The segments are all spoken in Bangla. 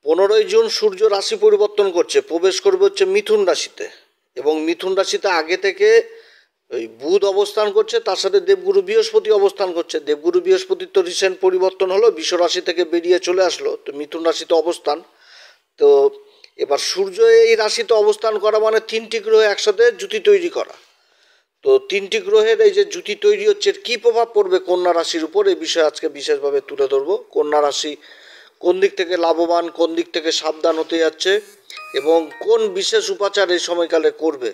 15ই জুন সূর্য রাশি পরিবর্তন করছে, প্রবেশ করবে হচ্ছে মিথুন রাশিতে। এবং মিথুন রাশিতে আগে থেকে ওই বুধ অবস্থান করছে, তার সাথে দেবগুরু বৃহস্পতি অবস্থান করছে। দেবগুরু বৃহস্পতির তো রিসেন্ট পরিবর্তন হলো, বিশ্ব রাশি থেকে বেরিয়ে চলে আসলো, তো মিথুন রাশিতে অবস্থান। তো এবার সূর্য এই রাশিতে অবস্থান করা মানে 3টি গ্রহ একসাথে জুতি তৈরি করা। তো 3টি গ্রহের এই যে জুতি তৈরি হচ্ছে, কী প্রভাব পড়বে কন্যা রাশির উপর, এই বিষয়ে আজকে বিশেষভাবে তুলে ধরবো। কন্যা রাশি কোন দিক থেকে লাভবান, কোন দিক থেকে সাবধান হতে যাচ্ছে এবং কোন বিশেষ উপাচার এই সময়কালে করবে।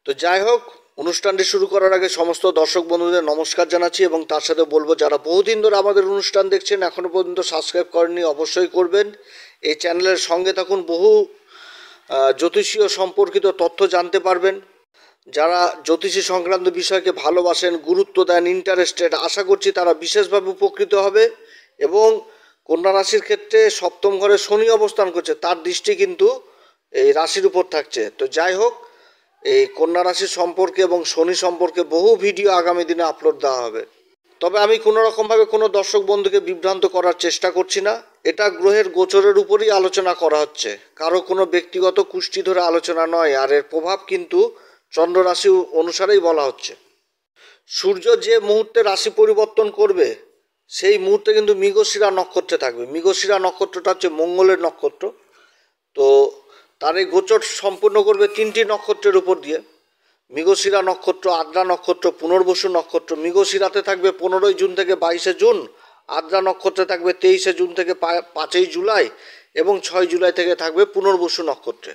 তো যাই হোক, অনুষ্ঠানটি শুরু করার আগে সমস্ত দর্শক বন্ধুদের নমস্কার জানাচ্ছি এবং তার সাথে বলবো, যারা বহুদিন ধরে আমাদের অনুষ্ঠান দেখছেন এখনও পর্যন্ত সাবস্ক্রাইব করেননি অবশ্যই করবেন। এই চ্যানেলের সঙ্গে থাকুন, বহু জ্যোতিষীয় সম্পর্কিত তথ্য জানতে পারবেন। যারা জ্যোতিষী সংক্রান্ত বিষয়কে ভালোবাসেন, গুরুত্ব দেন, ইন্টারেস্টেড, আশা করছি তারা বিশেষভাবে উপকৃত হবে। এবং কন্যা রাশির ক্ষেত্রে সপ্তম ঘরে শনি অবস্থান করছে, তার দৃষ্টি কিন্তু এই রাশির উপর থাকছে। তো যাই হোক, এই কন্যা রাশি সম্পর্কে এবং শনি সম্পর্কে বহু ভিডিও আগামী দিনে আপলোড দেওয়া হবে। তবে আমি কোনো রকমভাবে কোনো দর্শক বন্ধুকে বিভ্রান্ত করার চেষ্টা করছি না। এটা গ্রহের গোচরের উপরই আলোচনা করা হচ্ছে, কারো কোনো ব্যক্তিগত কুষ্টি ধরে আলোচনা নয়। আর এর প্রভাব কিন্তু চন্দ্র রাশি অনুসারেই বলা হচ্ছে। সূর্য যে মুহূর্তে রাশি পরিবর্তন করবে সেই মুহূর্তে কিন্তু মৃগশিরা নক্ষত্রে থাকবে। মৃগশিরা নক্ষত্রটা হচ্ছে মঙ্গলের নক্ষত্র। তো তার এই গোচর সম্পূর্ণ করবে 3টি নক্ষত্রের উপর দিয়ে। মৃগশিরা নক্ষত্র, আদ্রা নক্ষত্র, পুনর্বসু নক্ষত্র। মৃগশিরাতে থাকবে 15ই জুন থেকে 22শে জুন, আদ্রা নক্ষত্রে থাকবে 23শে জুন থেকে 5ই জুলাই এবং 6ই জুলাই থেকে থাকবে পুনর্বসু নক্ষত্রে।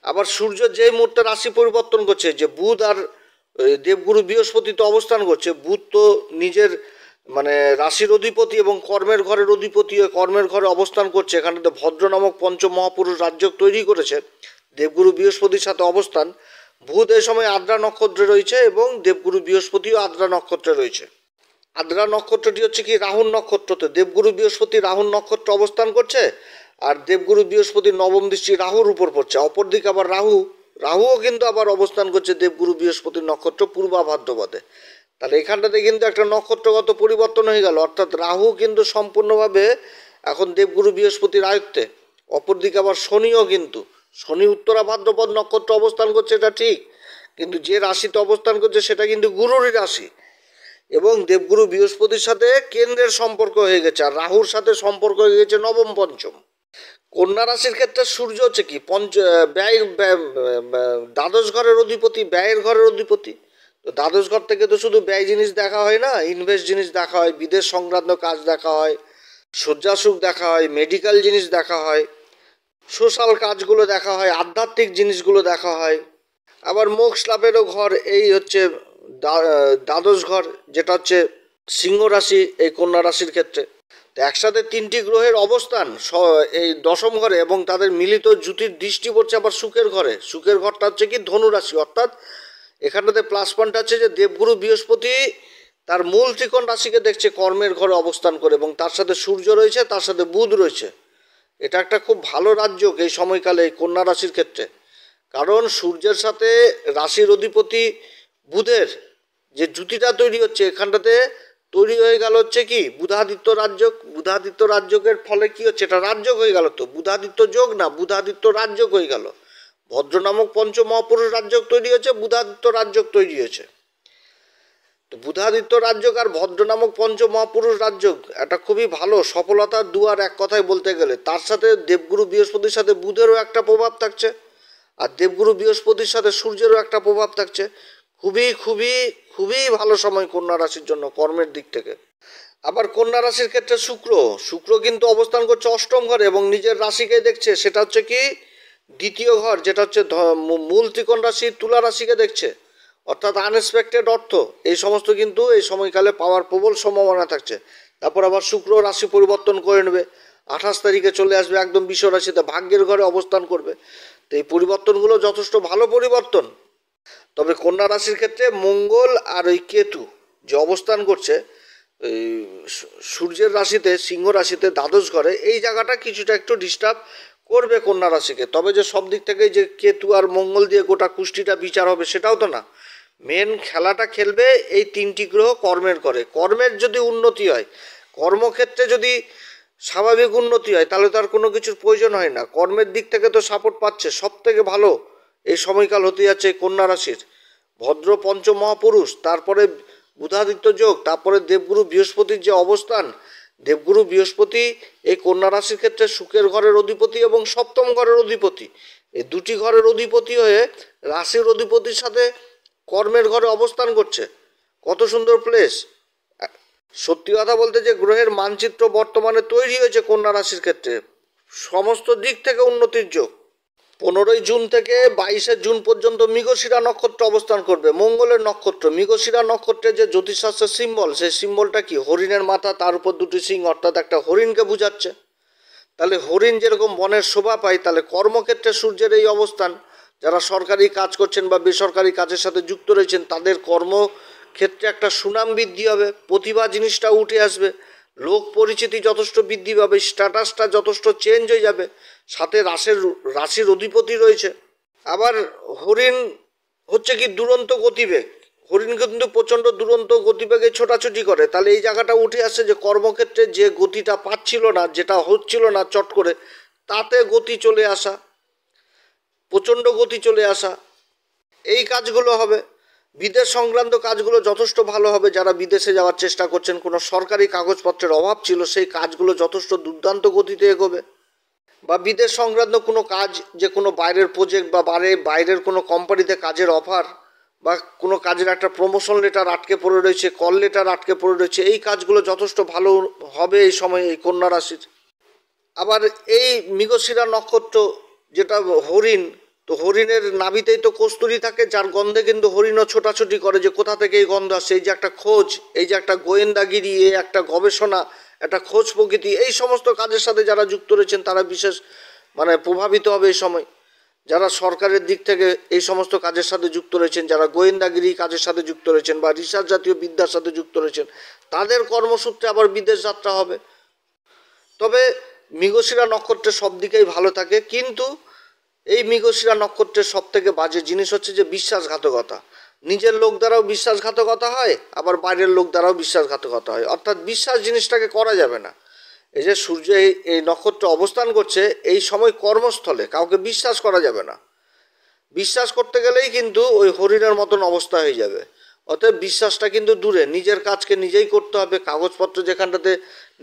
আবার সূর্য যেই মুহূর্তে রাশি পরিবর্তন করছে, যে বুধ আর দেবগুরু বৃহস্পতি তো অবস্থান করছে, বুধ তো নিজের মানে রাশির অধিপতি এবং কর্মের ঘরের অধিপতি হয়ে কর্মের ঘরে অবস্থান করছে। এখানে তো ভদ্র নামক পঞ্চম মহাপুরুষ রাজ্য তৈরি করেছে। দেবগুরু বৃহস্পতির সাথে অবস্থান, বুধ এই সময় আদ্রা নক্ষত্রে রয়েছে এবং দেবগুরু বৃহস্পতিও আদ্রা নক্ষত্রে রয়েছে। আদ্রা নক্ষত্রটি হচ্ছে কি রাহুর নক্ষত্রতে, দেবগুরু বৃহস্পতি রাহুর নক্ষত্র অবস্থান করছে। আর দেবগুরু বৃহস্পতির নবম দৃষ্টি রাহুর উপর পড়ছে। অপরদিকে আবার রাহুও কিন্তু আবার অবস্থান করছে দেবগুরু বৃহস্পতির নক্ষত্র পূর্বা ভাদ্রপদে। তাহলে এখানটাতে কিন্তু একটা নক্ষত্রগত পরিবর্তন হয়ে গেল, অর্থাৎ রাহু কিন্তু সম্পূর্ণভাবে এখন দেবগুরু বৃহস্পতির আয়ত্তে। অপরদিকে আবার শনিও কিন্তু, শনি উত্তরা ভাদ্রপদ নক্ষত্র অবস্থান করছে, এটা ঠিক, কিন্তু যে রাশিতে অবস্থান করছে সেটা কিন্তু গুরুরই রাশি। এবং দেবগুরু বৃহস্পতির সাথে কেন্দ্রের সম্পর্ক হয়ে গেছে, আর রাহুর সাথে সম্পর্ক হয়ে গেছে নবম পঞ্চম। কন্যা রাশির ক্ষেত্রে সূর্য হচ্ছে কি দ্বাদশ ঘরের অধিপতি, ব্যয়ের ঘরের অধিপতি। তো দ্বাদশ ঘর থেকে তো শুধু ব্যয় জিনিস দেখা হয় না, ইনভেস্ট জিনিস দেখা হয়, বিদেশ সংক্রান্ত কাজ দেখা হয়, শয্যাসুখ দেখা হয়, মেডিকেল জিনিস দেখা হয়, সোশ্যাল কাজগুলো দেখা হয়, আধ্যাত্মিক জিনিসগুলো দেখা হয়। আবার মোক্ষ লাভেরও ঘর এই হচ্ছে দ্বাদশ ঘর, যেটা হচ্ছে সিংহ রাশি এই কন্যা রাশির ক্ষেত্রে। তো একসাথে 3টি গ্রহের অবস্থান এই দশম ঘরে এবং তাদের মিলিত জুতির দৃষ্টি পড়ছে আবার সুখের ঘরে। সুখের ঘরটা হচ্ছে কি ধনু রাশি, অর্থাৎ এখানটাতে প্লাস পয়েন্ট আছে যে দেবগুরু বৃহস্পতি তার মূল ত্রিকোণ রাশিকে দেখছে কর্মের ঘরে অবস্থান করে, এবং তার সাথে সূর্য রয়েছে, তার সাথে বুধ রয়েছে। এটা একটা খুব ভালো রাজ্য এই সময়কালে এই কন্যা রাশির ক্ষেত্রে। কারণ সূর্যের সাথে রাশির অধিপতি বুধের যে জুতিটা তৈরি হচ্ছে, এখানটাতে তৈরি হয়ে গেল হচ্ছে কি বুধাদিত্য রাজযোগ। বুধাদিত্য রাজযোগের ফলে কি হচ্ছে, এটা রাজযোগ হয়ে গেল। তো বুধাদিত্য যোগ না, বুধাদিত্য রাজযোগ হয়ে গেল। ভদ্র নামক পঞ্চম মহাপুরুষ রাজযোগ তৈরি হয়েছে, বুধাদিত্য রাজযোগ তৈরি হয়েছে। তো বুধাদিত্য রাজযোগ আর ভদ্র নামক পঞ্চম মহাপুরুষ রাজযোগ এটা খুবই ভালো, সফলতার দুয়ার এক কথায় বলতে গেলে। তার সাথে দেবগুরু বৃহস্পতির সাথে বুধেরও একটা প্রভাব থাকছে, আর দেবগুরু বৃহস্পতির সাথে সূর্যেরও একটা প্রভাব থাকছে। খুবই খুবই খুবই ভালো সময় কন্যা রাশির জন্য কর্মের দিক থেকে। আবার কন্যা রাশির ক্ষেত্রে শুক্র কিন্তু অবস্থান করছে অষ্টম ঘরে এবং নিজের রাশিকে দেখছে, সেটা হচ্ছে কি দ্বিতীয় ঘর, যেটা হচ্ছে মূল ত্রিকোণ রাশি তুলা রাশিকে দেখছে। অর্থাৎ আনএক্সপেক্টেড অর্থ এই সমস্ত কিন্তু এই সময়কালে পাওয়ার প্রবল সম্ভাবনা থাকছে। তারপর আবার শুক্র রাশি পরিবর্তন করে নেবে, 28 তারিখে চলে আসবে একদম বৃষ রাশিতে, ভাগ্যের ঘরে অবস্থান করবে। তো এই পরিবর্তনগুলো যথেষ্ট ভালো পরিবর্তন। তবে কন্যা রাশির ক্ষেত্রে মঙ্গল আর ওই কেতু যে অবস্থান করছে এই সূর্যের রাশিতে, সিংহ রাশিতে দ্বাদশ ঘরে, এই জায়গাটা কিছুটা একটু ডিস্টার্ব করবে কন্যা রাশিকে। তবে যে সব দিক থেকে যে কেতু আর মঙ্গল দিয়ে গোটা কুষ্টিটা বিচার হবে সেটাও তো না। মেন খেলাটা খেলবে এই 3টি গ্রহ কর্মের ঘরে। কর্মের যদি উন্নতি হয়, কর্মক্ষেত্রে যদি স্বাভাবিক উন্নতি হয়, তাহলে তার কোনো কিছুর প্রয়োজন হয় না। কর্মের দিক থেকে তো সাপোর্ট পাচ্ছে। সব থেকে ভালো এই সময়কাল হতে যাচ্ছে এই কন্যা রাশির। ভদ্র পঞ্চমহাপুরুষ, তারপরে বুধাদিত্য যোগ, তারপরে দেবগুরু বৃহস্পতির যে অবস্থান, দেবগুরু বৃহস্পতি এই কন্যা রাশির ক্ষেত্রে সুখের ঘরের অধিপতি এবং সপ্তম ঘরের অধিপতি। এই দুটি ঘরের অধিপতি হয়ে রাশির অধিপতির সাথে কর্মের ঘরে অবস্থান করছে। কত সুন্দর প্লেস। সত্যি কথা বলতে যে গ্রহের মানচিত্র বর্তমানে তৈরি হয়েছে কন্যা রাশির ক্ষেত্রে, সমস্ত দিক থেকে উন্নতির যোগ। 15ই জুন থেকে 22শে জুন পর্যন্ত মৃগশিরা নক্ষত্র অবস্থান করবে, মঙ্গলের নক্ষত্র। মৃগশিরা নক্ষত্রের যে জ্যোতিষশাস্ত্রের সিম্বল, সেই সিম্বলটা কি? হরিণের মাথা, তার উপর দুটি সিং, অর্থাৎ একটা হরিণকে বোঝাচ্ছে। তাহলে হরিণ যেরকম বনের শোভা পায়, তাহলে কর্মক্ষেত্রে সূর্যের এই অবস্থান, যারা সরকারি কাজ করছেন বা বেসরকারি কাজের সাথে যুক্ত রয়েছেন, তাদের কর্মক্ষেত্রে একটা সুনাম বৃদ্ধি হবে, প্রতিভা জিনিসটা উঠে আসবে, লোক পরিচিতি যথেষ্ট বৃদ্ধি পাবে, স্ট্যাটাসটা যথেষ্ট চেঞ্জ হয়ে যাবে। সাথে রাশির অধিপতি রয়েছে। আবার হরিণ হচ্ছে কি দুরন্ত গতিবেগ, হরিণ কিন্তু প্রচণ্ড দুরন্ত গতিবেগে ছোটাছুটি করে। তাহলে এই জায়গাটা উঠে আসছে যে কর্মক্ষেত্রে যে গতিটা পাচ্ছিল না, যেটা হচ্ছিল না চট করে, তাতে গতি চলে আসা, প্রচণ্ড গতি চলে আসা, এই কাজগুলো হবে। বিদেশ সংক্রান্ত কাজগুলো যথেষ্ট ভালো হবে। যারা বিদেশে যাওয়ার চেষ্টা করছেন, কোনো সরকারি কাগজপত্রের অভাব ছিল, সেই কাজগুলো যথেষ্ট দুর্দান্ত গতিতে এগোবে। বা বিদেশ সংক্রান্ত কোনো কাজ, যে কোনো বাইরের প্রজেক্ট বা বাইরের কোনো কোম্পানিতে কাজের অফার, বা কোনো কাজের একটা প্রমোশন লেটার আটকে পড়ে রয়েছে, কল লেটার আটকে পড়ে রয়েছে, এই কাজগুলো যথেষ্ট ভালো হবে এই সময় এই কন্যা রাশির। আবার এই মৃগশিরা নক্ষত্র যেটা হরিণ, তো হরিণের নাভিতেই তো কস্তুরী থাকে, যার গন্ধে কিন্তু হরিণও ছোটাছুটি করে যে কোথা থেকে এই গন্ধ আসছে। এই যে একটা খোঁজ, এই যে একটা গোয়েন্দাগিরি, এই একটা গবেষণা, একটা খোঁজ প্রকৃতি, এই সমস্ত কাজের সাথে যারা যুক্ত রয়েছেন তারা বিশেষ প্রভাবিত হবে এই সময়। যারা সরকারের দিক থেকে এই সমস্ত কাজের সাথে যুক্ত রয়েছেন, যারা গোয়েন্দাগিরি কাজের সাথে যুক্ত রয়েছেন বা রিসার্চ জাতীয় বিদ্যার সাথে যুক্ত রয়েছেন, তাদের কর্মসূত্রে আবার বিদেশ যাত্রা হবে। তবে মৃগশিরা নক্ষত্রের সব দিকেই ভালো থাকে, কিন্তু এই মৃগশিরা নক্ষত্রের সব থেকে বাজে জিনিস হচ্ছে যে বিশ্বাসঘাতকতা। নিজের লোক দ্বারাও বিশ্বাসঘাতকতা হয়, আবার বাইরের লোক দ্বারাও বিশ্বাসঘাতকতা হয়। অর্থাৎ বিশ্বাস জিনিসটাকে করা যাবে না। এই যে সূর্য এই নক্ষত্র অবস্থান করছে, এই সময় কর্মস্থলে কাউকে বিশ্বাস করা যাবে না। বিশ্বাস করতে গেলেই কিন্তু ওই হরিণের মতন অবস্থা হয়ে যাবে। অতএব বিশ্বাসটা কিন্তু দূরে, নিজের কাজকে নিজেই করতে হবে। কাগজপত্র যেখানটাতে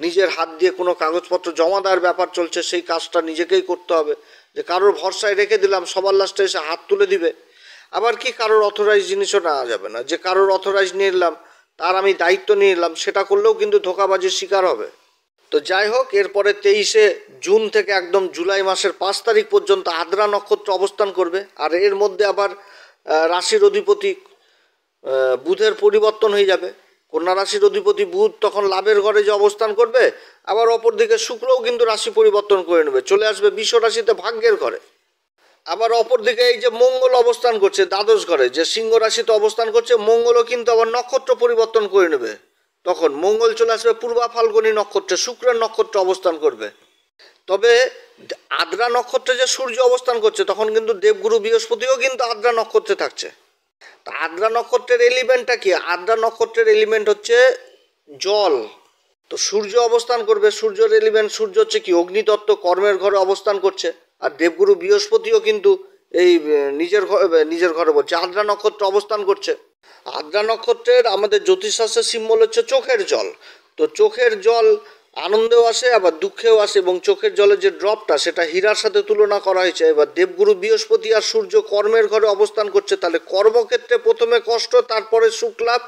নিজের হাত দিয়ে কোনো কাগজপত্র জমা দেওয়ার ব্যাপার চলছে, সেই কাজটা নিজেকেই করতে হবে। যে কারোর ভরসায় রেখে দিলাম, সবার লাস্টে এসে হাত তুলে দিবে। আবার কি কারোর অথরাইজ জিনিসও নেওয়া যাবে না, যে কারোর অথরাইজ নিয়ে নিলাম, তার আমি দায়িত্ব নিয়ে নিলাম, সেটা করলেও কিন্তু ধোঁকাবাজির শিকার হবে। তো যাই হোক, এরপরে 23শে জুন থেকে একদম জুলাই মাসের 5 তারিখ পর্যন্ত আদ্রা নক্ষত্র অবস্থান করবে। আর এর মধ্যে আবার রাশির অধিপতি বুধের পরিবর্তন হয়ে যাবে। কন্যা রাশির অধিপতি বুধ তখন লাভের ঘরে যে অবস্থান করবে, আবার অপরদিকে শুক্রও কিন্তু রাশি পরিবর্তন করে নেবে, চলে আসবে বৃষ রাশিতে ভাগ্যের ঘরে। আবার অপরদিকে এই যে মঙ্গল অবস্থান করছে দ্বাদশ ঘরে, যে সিংহ রাশিতে অবস্থান করছে, মঙ্গলও কিন্তু আবার নক্ষত্র পরিবর্তন করে নেবে। তখন মঙ্গল চলে আসবে পূর্বা ফাল্গুনী নক্ষত্রে, শুক্রের নক্ষত্রে অবস্থান করবে। তবে আদ্রা নক্ষত্রে যে সূর্য অবস্থান করছে, তখন কিন্তু দেবগুরু বৃহস্পতিও কিন্তু আদ্রা নক্ষত্রে থাকছে। তা আদ্রা নক্ষত্রের এলিমেন্টটা কি? আদ্রা নক্ষত্রের এলিমেন্ট হচ্ছে জল। তো সূর্য অবস্থান করবে, সূর্যের এলিমেন্ট, সূর্য হচ্ছে কি অগ্নিতত্ত্ব, কর্মের ঘরে অবস্থান করছে। আর দেবগুরু বৃহস্পতিও কিন্তু এই নিজের ঘরে বলছে আদ্রা নক্ষত্র অবস্থান করছে। আদ্রা নক্ষত্রের আমাদের জ্যোতিষশাস্ত্রের সিম্বল হচ্ছে চোখের জল। তো চোখের জল আনন্দেও আসে, আবার দুঃখেও আসে, এবং চোখের জলের যে ড্রপটা, সেটা হীরার সাথে তুলনা করা হয়েছে। এবার দেবগুরু বৃহস্পতি আর সূর্য কর্মের ঘরে অবস্থান করছে, তাহলে কর্মক্ষেত্রে প্রথমে কষ্ট, তারপরে সুখ লাভ,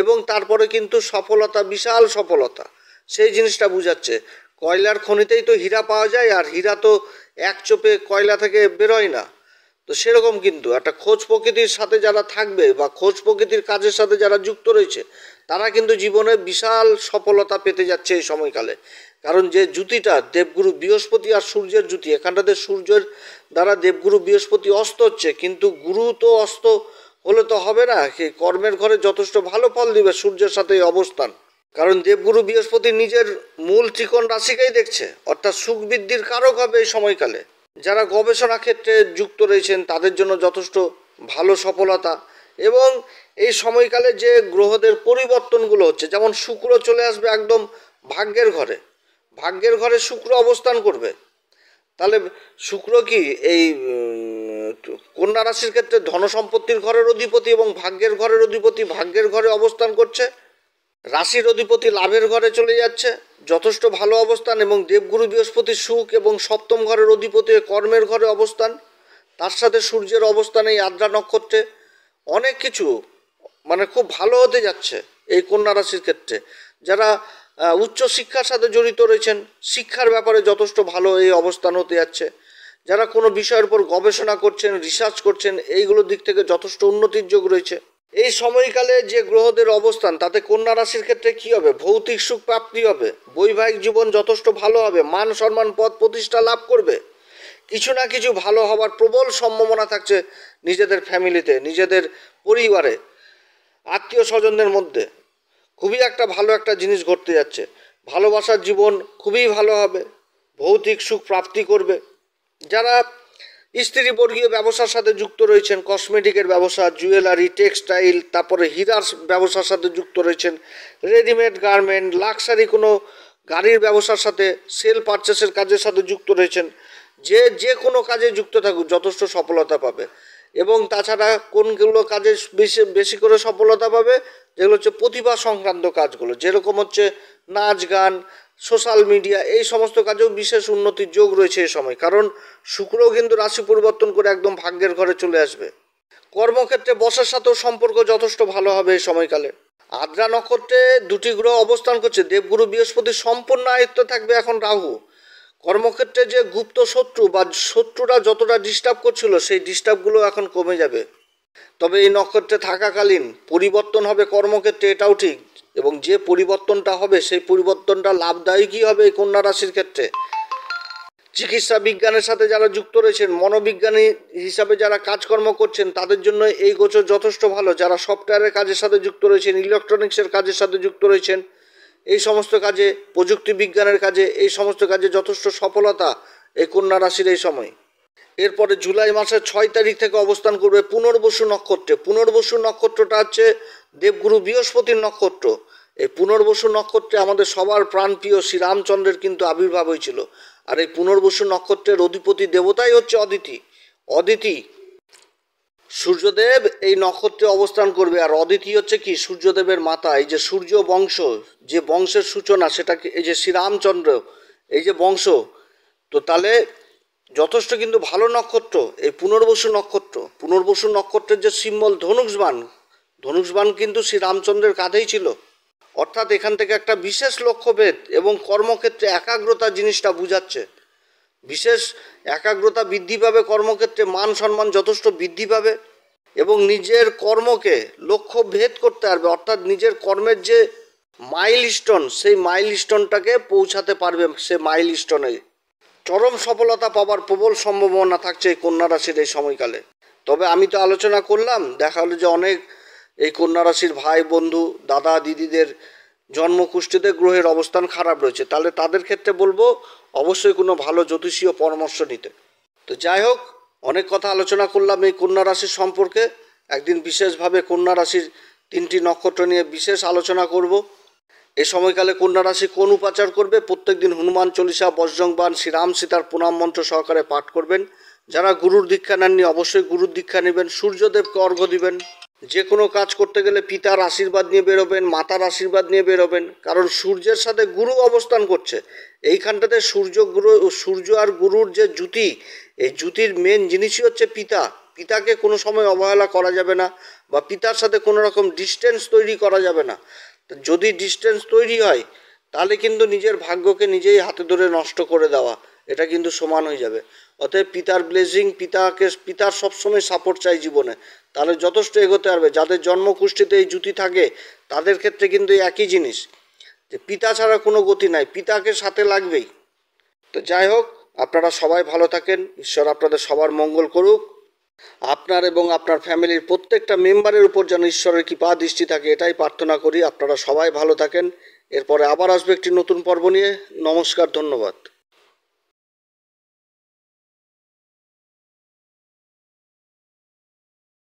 এবং তারপরে কিন্তু সফলতা, বিশাল সফলতা, সেই জিনিসটা বুঝাচ্ছে। কয়লার খনিতেই তো হীরা পাওয়া যায়, আর হীরা তো এক চোপে কয়লা থেকে বেরোয় না। তো সেরকম কিন্তু একটা খোঁজ প্রকৃতির সাথে যারা থাকবে বা খোঁজ প্রকৃতির কাজের সাথে যারা যুক্ত রয়েছে, তারা কিন্তু জীবনে বিশাল সফলতা পেতে যাচ্ছে এই সময়কালে। কারণ যে জুতিটা দেবগুরু বৃহস্পতি আর সূর্যের জুতি, এখানটাতে সূর্যের দ্বারা দেবগুরু বৃহস্পতি অস্ত হচ্ছে, কিন্তু গুরু তো অস্ত হলে তো হবে না, সেই কর্মের ঘরে যথেষ্ট ভালো ফল দিবে সূর্যের সাথে এই অবস্থান। কারণ দেবগুরু বৃহস্পতি নিজের মূল ত্রিকোণ রাশিকেই দেখছে, অর্থাৎ সুখ বৃদ্ধির কারক হবে এই সময়কালে। যারা গবেষণা ক্ষেত্রে যুক্ত রয়েছেন তাদের জন্য যথেষ্ট ভালো সফলতা। এবং এই সময়কালে যে গ্রহদের পরিবর্তনগুলো হচ্ছে, যেমন শুক্র চলে আসবে একদম ভাগ্যের ঘরে, ভাগ্যের ঘরে শুক্র অবস্থান করবে। তাহলে শুক্র কি এই কন্যা রাশির ক্ষেত্রে ধন সম্পত্তির ঘরের অধিপতি এবং ভাগ্যের ঘরের অধিপতি, ভাগ্যের ঘরে অবস্থান করছে। রাশির অধিপতি লাভের ঘরে চলে যাচ্ছে, যথেষ্ট ভালো অবস্থান। এবং দেবগুরু বৃহস্পতির সুখ এবং সপ্তম ঘরের অধিপতি কর্মের ঘরে অবস্থান, তার সাথে সূর্যের অবস্থান এই আদ্রা নক্ষত্রে। অনেক কিছু মানে খুব ভালো হতে যাচ্ছে এই কন্যা রাশির ক্ষেত্রে। যারা উচ্চ শিক্ষার সাথে জড়িত রয়েছেন, শিক্ষার ব্যাপারে যথেষ্ট ভালো এই অবস্থান হতে যাচ্ছে। যারা কোনো বিষয়ের উপর গবেষণা করছেন, রিসার্চ করছেন, এইগুলোর দিক থেকে যথেষ্ট উন্নতির যোগ রয়েছে। এই সময়কালে যে গ্রহদের অবস্থান, তাতে কন্যা রাশির ক্ষেত্রে কী হবে? ভৌতিক সুখ প্রাপ্তি হবে, বৈবাহিক জীবন যথেষ্ট ভালো হবে, মান সম্মান পদ প্রতিষ্ঠা লাভ করবে। কিছু না কিছু ভালো হবার প্রবল সম্ভাবনা থাকছে নিজেদের ফ্যামিলিতে, নিজেদের পরিবারে, আত্মীয় স্বজনদের মধ্যে। খুবই একটা ভালো একটা জিনিস ঘটতে যাচ্ছে। ভালোবাসার জীবন খুবই ভালো হবে, ভৌতিক সুখ প্রাপ্তি করবে। যারা স্ত্রীবর্গীয় ব্যবসার সাথে যুক্ত রয়েছেন, কসমেটিকের ব্যবসা, জুয়েলারি, টেক্সটাইল, তারপরে হীরার ব্যবসার সাথে যুক্ত রয়েছেন, রেডিমেড গার্মেন্ট, লাক্সারি কোনো গাড়ির ব্যবসার সাথে, সেল পারচেসের কাজের সাথে যুক্ত রয়েছেন, যে কোনো কাজে যুক্ত থাকুক যথেষ্ট সফলতা পাবে। এবং তাছাড়া কোনগুলো কাজে বেশি করে সফলতা পাবে? যেগুলো হচ্ছে প্রতিভা সংক্রান্ত কাজগুলো, যেরকম হচ্ছে নাচ গান, সোশ্যাল মিডিয়া, এই সমস্ত কাজেও বিশেষ উন্নতির যোগ রয়েছে এই সময়। কারণ শুক্রও কিন্তু রাশি পরিবর্তন করে একদম ভাগ্যের ঘরে চলে আসবে। কর্মক্ষেত্রে বসের সাথেও সম্পর্ক যথেষ্ট ভালো হবে এই সময়কালে। আদ্রা নক্ষত্রে দুটি গ্রহ অবস্থান করছে, দেবগুরু বৃহস্পতির সম্পূর্ণ আয়ত্ত থাকবে এখন রাহু। কর্মক্ষেত্রে যে গুপ্ত শত্রু বা শত্রুরা যতটা ডিস্টার্ব করছিল, সেই ডিস্টার্বগুলো এখন কমে যাবে। তবে এই নক্ষত্রে থাকাকালীন পরিবর্তন হবে কর্মক্ষেত্রে, এটাও ঠিক। এবং যে পরিবর্তনটা হবে সেই পরিবর্তনটা লাভদায়কই হবে এই কন্যা রাশির ক্ষেত্রে। চিকিৎসা বিজ্ঞানের সাথে যারা যুক্ত রয়েছেন, মনোবিজ্ঞানী হিসাবে যারা কাজকর্ম করছেন, তাদের জন্য এই গোচর যথেষ্ট ভালো। যারা সফটওয়্যারের কাজের সাথে যুক্ত রয়েছেন, ইলেকট্রনিক্সের কাজের সাথে যুক্ত রয়েছেন, এই সমস্ত কাজে, প্রযুক্তি বিজ্ঞানের কাজে, এই সমস্ত কাজে যথেষ্ট সফলতা এই কন্যা রাশির এই সময়। এরপরে জুলাই মাসের 6 তারিখ থেকে অবস্থান করবে পুনর্বসু নক্ষত্রে। পুনর্বসু নক্ষত্রটা হচ্ছে দেবগুরু বৃহস্পতির নক্ষত্র। এই পুনর্বসু নক্ষত্রে আমাদের সবার প্রাণপ্রিয় শ্রীরামচন্দ্রের কিন্তু আবির্ভাব হয়েছিল। আর এই পুনর্বসু নক্ষত্রের অধিপতি দেবতাই হচ্ছে অদিতি। সূর্যদেব এই নক্ষত্রে অবস্থান করবে। আর অদিতি হচ্ছে কি? সূর্যদেবের মাতা। এই যে সূর্য বংশ, যে বংশের সূচনা, সেটাকে এই যে শ্রীরামচন্দ্র, এই যে বংশ, তো তাহলে যথেষ্ট কিন্তু ভালো নক্ষত্র এই পুনর্বসু নক্ষত্র। পুনর্বসু নক্ষত্রের যে সিম্বল ধনুষবাণ কিন্তু শ্রীরামচন্দ্রের কাঁধেই ছিল। অর্থাৎ এখান থেকে একটা বিশেষ লক্ষ্যভেদ এবং কর্মক্ষেত্রে একাগ্রতা জিনিসটা বুঝাচ্ছে। বিশেষ একাগ্রতা বৃদ্ধি পাবে কর্মক্ষেত্রে, মান সম্মান যথেষ্ট বৃদ্ধি পাবে এবং নিজের কর্মকে লক্ষ্য ভেদ করতে পারবে। অর্থাৎ নিজের কর্মের যে মাইলস্টোন, সেই মাইলস্টোনটাকে পৌঁছাতে পারবে। সে মাইলস্টোনে চরম সফলতা পাওয়ার প্রবল সম্ভাবনা থাকছে এই কন্যা রাশির এই সময়কালে। তবে আমি তো আলোচনা করলাম, দেখা হলো যে অনেক এই কন্যা রাশির ভাই বন্ধু, দাদা দিদিদের জন্মকুষ্ঠিতে গ্রহের অবস্থান খারাপ রয়েছে। তাহলে তাদের ক্ষেত্রে বলবো অবশ্যই কোনো ভালো জ্যোতিষীয় পরামর্শ নিতে। তো যাই হোক, অনেক কথা আলোচনা করলাম এই কন্যা রাশির সম্পর্কে। একদিন বিশেষভাবে কন্যা রাশির 3টি নক্ষত্র নিয়ে বিশেষ আলোচনা করব। এই সময়কালে কন্যা রাশি কোন উপাচার করবে? প্রত্যেকদিন হনুমান চল্লিশা, বজরংবাণ, শ্রীরাম সীতার প্রণাম মন্ত্র সহকারে পাঠ করবেন। যারা গুরুর দীক্ষা নেননি অবশ্যই গুরুর দীক্ষা নেবেন। সূর্যদেবকে অর্ঘ্য দিবেন। যে কোনো কাজ করতে গেলে পিতার আশীর্বাদ নিয়ে বেরোবেন, মাতার আশীর্বাদ নিয়ে বেরোবেন। কারণ সূর্যের সাথে গুরু অবস্থান করছে এইখানটাতে। সূর্য আর গুরুর যে জুতি, এই জুতির মেন জিনিসই হচ্ছে পিতা। পিতাকে কোনো সময় অবহেলা করা যাবে না, বা পিতার সাথে কোনো রকম ডিস্টেন্স তৈরি করা যাবে না। যদি ডিস্টেন্স তৈরি হয় তাহলে কিন্তু নিজের ভাগ্যকে নিজেই হাতে ধরে নষ্ট করে দেওয়া, এটা কিন্তু সমান হয়ে যাবে। অতএব পিতার ব্লেসিং, পিতার সবসময় সাপোর্ট চাই জীবনে, তাহলে যথেষ্ট এগোতে পারবে। যাদের জন্মকুষ্ঠিতে এই জুতি থাকে তাদের ক্ষেত্রে কিন্তু একই জিনিস, যে পিতা ছাড়া কোনো গতি নাই, পিতাকে সাথে লাগবেই। তো যাই হোক, আপনারা সবাই ভালো থাকেন। ঈশ্বর আপনাদের সবার মঙ্গল করুক। আপনার এবং আপনার ফ্যামিলির প্রত্যেকটা মেম্বারের উপর যেন ঈশ্বরের কৃপা দৃষ্টি থাকে, এটাই প্রার্থনা করি। আপনারা সবাই ভালো থাকেন। এরপরে আবার আসবে একটি নতুন পর্ব নিয়ে। নমস্কার, ধন্যবাদ।